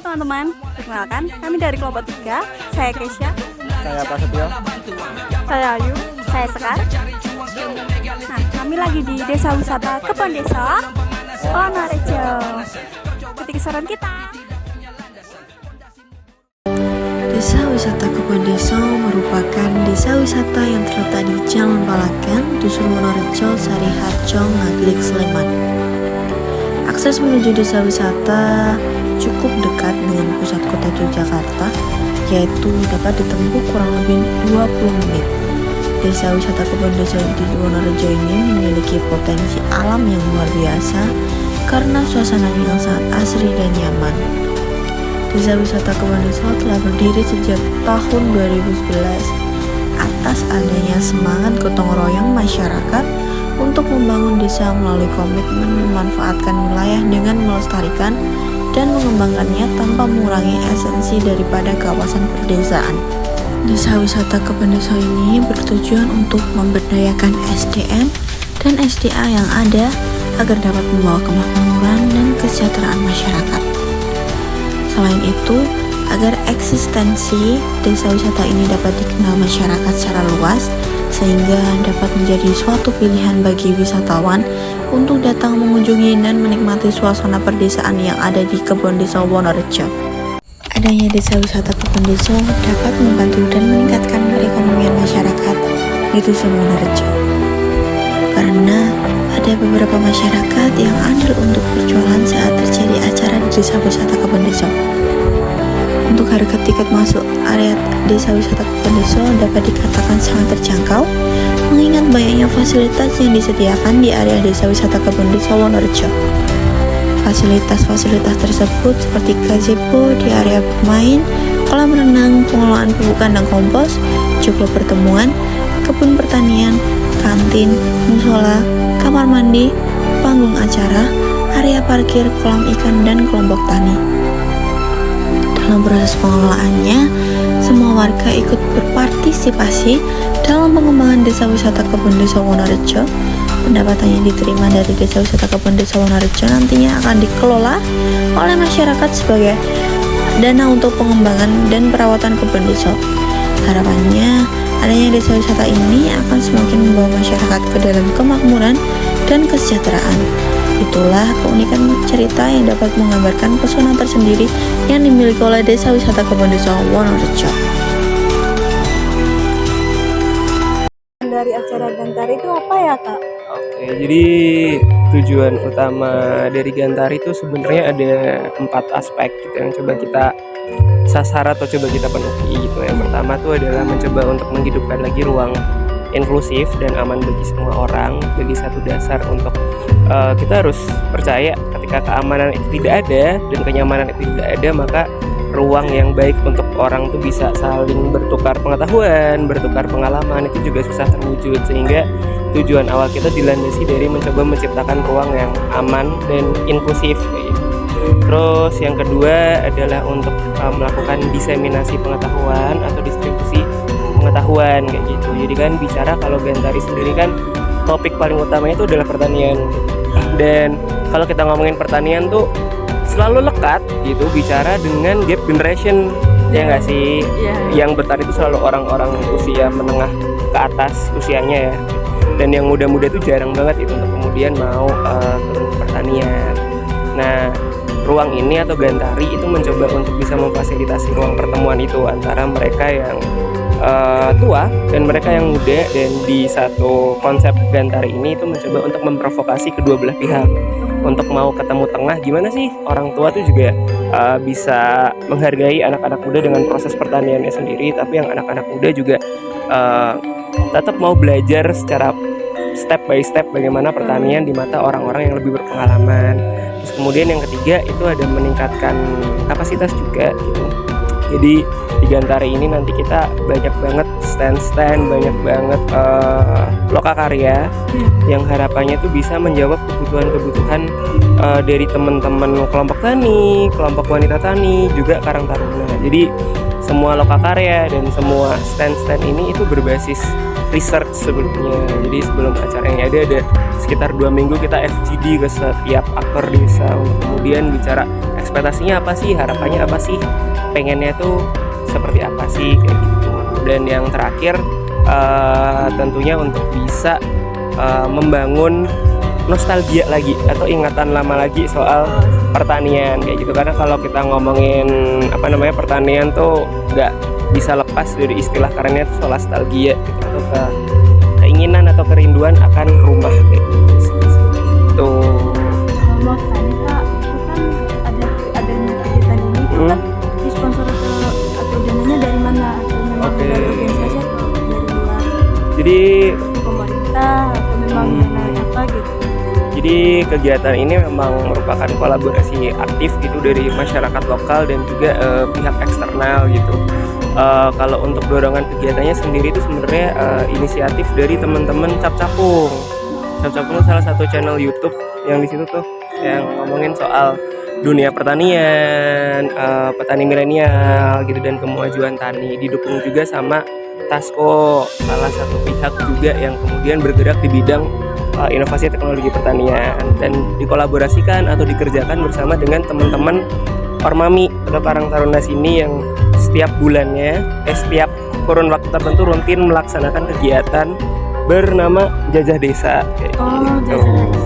teman-teman, perkenalkan kami dari kelompok 3. Saya Kesha, Saya Prasetyo. saya Ayu, saya Sekar. Nah, kami lagi di desa wisata Kebon Desa Wonorejo. Ketik saran kita. Desa wisata Kebon Desa merupakan desa wisata yang terletak di Jalan Palagan, Dusun Wonorejo, Sariharjo, Ngaglik, Sleman. Akses menuju desa wisata cukup dekat dengan pusat kota Yogyakarta, yaitu dapat ditempuh kurang lebih 20 menit. Desa wisata Kebon Desa di Wonorejo ini memiliki potensi alam yang luar biasa karena suasananya yang sangat asri dan nyaman. Desa wisata Kebon Desa telah berdiri sejak tahun 2011 atas adanya semangat gotong royong masyarakat untuk membangun desa melalui komitmen memanfaatkan wilayah dengan melestarikan dan mengembangkannya tanpa mengurangi esensi daripada kawasan perdesaan. Desa wisata Kebon Desa ini bertujuan untuk memberdayakan SDM dan SDA yang ada agar dapat membawa kemakmuran dan kesejahteraan masyarakat. Selain itu, agar eksistensi desa wisata ini dapat dikenal masyarakat secara luas, sehingga dapat menjadi suatu pilihan bagi wisatawan untuk datang mengunjungi dan menikmati suasana perdesaan yang ada di Kebon Desa Wonorejo. Adanya desa wisata Kebon Desa dapat membantu dan meningkatkan perekonomian masyarakat di Dusun Wonorejo. Karena ada beberapa masyarakat yang andal untuk berjualan saat terjadi acara di desa wisata Kebon Desa. Untuk harga tiket masuk area desa wisata Kebon Desa dapat dikatakan sangat terjangkau, mengingat banyaknya fasilitas yang disediakan di area desa wisata Kebon Desa Wonorejo. Fasilitas-fasilitas tersebut seperti gazebo di area bermain, kolam renang, pengelolaan pupuk kandang kompos, joglo pertemuan, kebun pertanian, kantin, musola, kamar mandi, panggung acara, area parkir, kolam ikan, dan kelompok tani. Dalam proses pengelolaannya, semua warga ikut berpartisipasi dalam pengembangan desa wisata Kebon Desa Wonorejo. Pendapatan yang diterima dari desa wisata Kebon Desa Wonorejo nantinya akan dikelola oleh masyarakat sebagai dana untuk pengembangan dan perawatan kebun desa. Harapannya, adanya desa wisata ini akan semakin membawa masyarakat ke dalam kemakmuran dan kesejahteraan. Itulah keunikan cerita yang dapat menggambarkan pesona tersendiri yang dimiliki oleh desa wisata Kebon Desa Wonorejo. Dari acara Gantari itu apa ya, Kak? Oke, jadi tujuan utama dari Gantari itu sebenarnya ada 4 aspek gitu yang coba kita sasar atau coba kita penuhi gitu. Yang pertama tuh adalah mencoba untuk menghidupkan lagi ruang inklusif dan aman bagi semua orang, bagi satu dasar untuk kita harus percaya ketika keamanan itu tidak ada dan kenyamanan itu tidak ada, maka ruang yang baik untuk orang tuh bisa saling bertukar pengetahuan, bertukar pengalaman itu juga susah terwujud, sehingga tujuan awal kita dilandasi dari mencoba menciptakan ruang yang aman dan inklusif kayak gitu. Terus yang kedua adalah untuk melakukan diseminasi pengetahuan atau distribusi pengetahuan kayak gitu. Jadi kan bicara kalau Gantari sendiri kan topik paling utamanya itu adalah pertanian. Dan kalau kita ngomongin pertanian tuh selalu lekat gitu bicara dengan gap generation, ya nggak sih? Yang bertani itu selalu orang-orang usia menengah ke atas usianya ya. Dan yang muda-muda itu jarang banget itu untuk kemudian mau turun ke pertanian. Nah, ruang ini atau Gantari itu mencoba untuk bisa memfasilitasi ruang pertemuan itu antara mereka yang tua dan mereka yang muda, dan di satu konsep Gantari ini itu mencoba untuk memprovokasi kedua belah pihak untuk mau ketemu tengah, gimana sih orang tua tuh juga bisa menghargai anak-anak muda dengan proses pertaniannya sendiri, tapi yang anak-anak muda juga tetap mau belajar secara step by step bagaimana pertanian di mata orang-orang yang lebih berpengalaman. Terus kemudian yang ketiga itu ada meningkatkan kapasitas juga gitu. Jadi di Gantari ini nanti kita banyak banget stand-stand, banyak banget lokakarya yang harapannya tuh bisa menjawab kebutuhan-kebutuhan dari teman-teman kelompok tani, kelompok wanita tani, juga Karang Taruna. Jadi semua lokakarya dan semua stand-stand ini itu berbasis research sebelumnya. Jadi sebelum acaranya ada sekitar 2 minggu kita FGD ke setiap aktor desa untuk kemudian bicara ekspektasinya apa sih, harapannya apa sih, pengennya tuh seperti apa sih kayak gitu. Dan yang terakhir tentunya untuk bisa membangun nostalgia lagi atau ingatan lama lagi soal pertanian kayak gitu. Karena kalau kita ngomongin pertanian tuh nggak bisa lepas dari istilah kerennya itu soal nostalgia gitu, atau keinginan atau kerinduan akan rumah kayak gitu sih. Tuh. Mau tanya Kak, itu kan adanya kegiatan ini itu kan disponsor atau dananya dari mana? Atau memang dari organisasi atau dari luar? Jadi Pemerintah atau memang dana apa gitu? Jadi kegiatan ini memang merupakan kolaborasi aktif gitu dari masyarakat lokal dan juga pihak eksternal gitu. Kalau untuk dorongan kegiatannya sendiri itu sebenarnya inisiatif dari teman-teman Cap Capung. Cap Capung itu salah satu channel YouTube yang di situ tuh yang ngomongin soal dunia pertanian, petani milenial gitu dan kemajuan tani. Didukung juga sama Tasko, salah satu pihak juga yang kemudian bergerak di bidang inovasi teknologi pertanian, dan dikolaborasikan atau dikerjakan bersama dengan teman-teman Ormami atau Karang Taruna sini yang setiap bulannya, setiap kurun waktu tertentu rutin melaksanakan kegiatan bernama Jajah Desa kayak gitu. Jajah Desa.